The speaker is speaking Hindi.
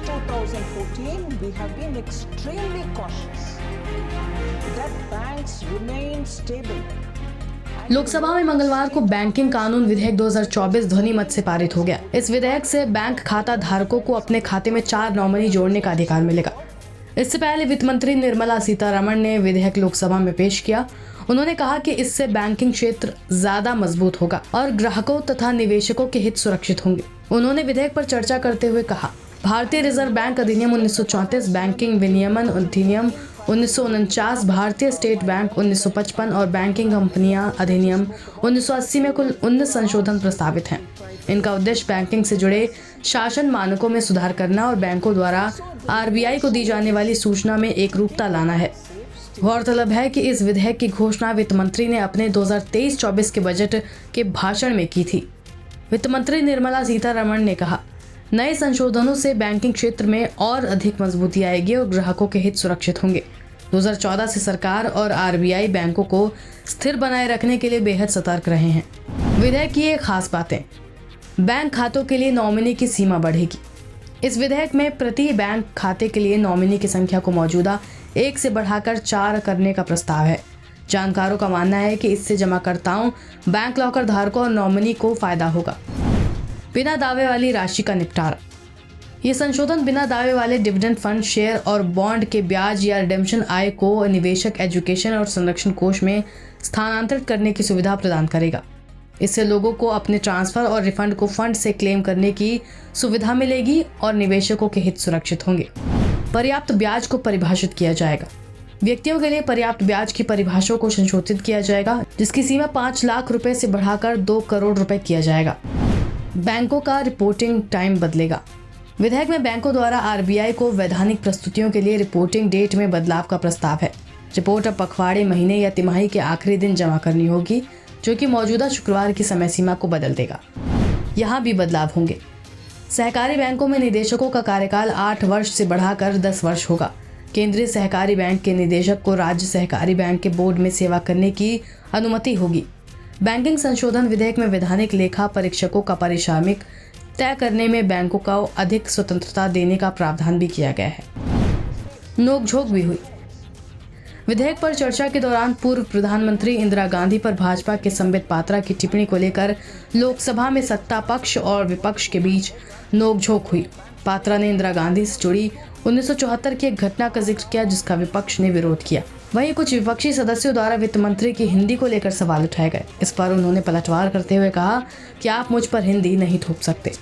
2014, we have been extremely cautious that banks remain stable. Lok Sabha में मंगलवार को बैंकिंग कानून विधेयक 2024 ध्वनि मत से पारित हो गया। इस विधेयक से बैंक खाता धारकों को अपने खाते में 4 नॉमिनी जोड़ने का अधिकार मिलेगा। इससे पहले वित्त मंत्री निर्मला सीतारमण ने विधेयक लोकसभा में पेश किया। उन्होंने कहा कि इससे बैंकिंग क्षेत्र ज्यादा मजबूत होगा और ग्राहकों तथा निवेशकों के हित सुरक्षित होंगे। उन्होंने विधेयक पर चर्चा करते हुए कहा, भारतीय रिजर्व बैंक अधिनियम 1934, बैंकिंग विनियमन अधिनियम 1949, भारतीय स्टेट बैंक 1955 और बैंकिंग कंपनियां अधिनियम 1980 में कुल 19 संशोधन प्रस्तावित हैं। इनका उद्देश्य बैंकिंग से जुड़े शासन मानकों में सुधार करना और बैंकों द्वारा आरबीआई को दी जाने वाली सूचना में एकरूपता लाना है। गौरतलब है कि इस विधेयक की घोषणा वित्त मंत्री ने अपने 2023-24 के बजट के भाषण में की थी। वित्त मंत्री निर्मला सीतारमण ने कहा, नए संशोधनों से बैंकिंग क्षेत्र में और अधिक मजबूती आएगी और ग्राहकों के हित सुरक्षित होंगे। 2014 से सरकार और आरबीआई बैंकों को स्थिर बनाए रखने के लिए बेहद सतर्क रहे हैं। विधेयक की ये खास बातें, बैंक खातों के लिए नॉमिनी की सीमा बढ़ेगी। इस विधेयक में प्रति बैंक खाते के लिए नॉमिनी की संख्या को मौजूदा 1 से बढ़ाकर 4 करने का प्रस्ताव है। जानकारों का मानना है कि इससे जमाकर्ताओं, बैंक लॉकर धारकों और नॉमिनी को फायदा होगा। बिना दावे वाली राशि का निपटारा। ये संशोधन बिना दावे वाले डिविडेंड फंड, शेयर और बॉन्ड के ब्याज या रिडेम्पशन आय को निवेशक, एजुकेशन और संरक्षण कोष में स्थानांतरित करने की सुविधा प्रदान करेगा। इससे लोगों को अपने ट्रांसफर और रिफंड को फंड से क्लेम करने की सुविधा मिलेगी और निवेशकों के हित सुरक्षित होंगे। पर्याप्त ब्याज को परिभाषित किया जाएगा। व्यक्तियों के लिए पर्याप्त ब्याज की परिभाषा को संशोधित किया जाएगा, जिसकी सीमा 5 लाख रुपए से बढ़ाकर 2 करोड़ रुपए किया जाएगा। बैंकों का रिपोर्टिंग टाइम बदलेगा। विधेयक में बैंकों द्वारा आरबीआई को वैधानिक प्रस्तुतियों के लिए रिपोर्टिंग डेट में बदलाव का प्रस्ताव है। रिपोर्ट अब पखवाड़े, महीने या तिमाही के आखिरी दिन जमा करनी होगी, जो कि मौजूदा शुक्रवार की समय सीमा को बदल देगा। यहाँ भी बदलाव होंगे। सहकारी बैंकों में निदेशकों का कार्यकाल 8 वर्ष से बढ़ाकर 10 वर्ष होगा। केंद्रीय सहकारी बैंक के निदेशक को राज्य सहकारी बैंक के बोर्ड में सेवा करने की अनुमति होगी। बैंकिंग संशोधन विधेयक में वैधानिक लेखा परीक्षकों का पारिश्रमिक तय करने में बैंकों को अधिक स्वतंत्रता देने का प्रावधान भी किया गया है। नोकझोंक भी हुई। विधेयक पर चर्चा के दौरान पूर्व प्रधानमंत्री इंदिरा गांधी पर भाजपा के संबित पात्रा की टिप्पणी को लेकर लोकसभा में सत्ता पक्ष और विपक्ष के बीच नोकझोंक हुई। पात्रा ने इंदिरा गांधी से जुड़ी 1974 की एक घटना का जिक्र किया, जिसका विपक्ष ने विरोध किया। वहीं कुछ विपक्षी सदस्यों द्वारा वित्त मंत्री की हिंदी को लेकर सवाल उठाए गए। इस पर उन्होंने पलटवार करते हुए कहा कि आप मुझ पर हिंदी नहीं थोप सकते।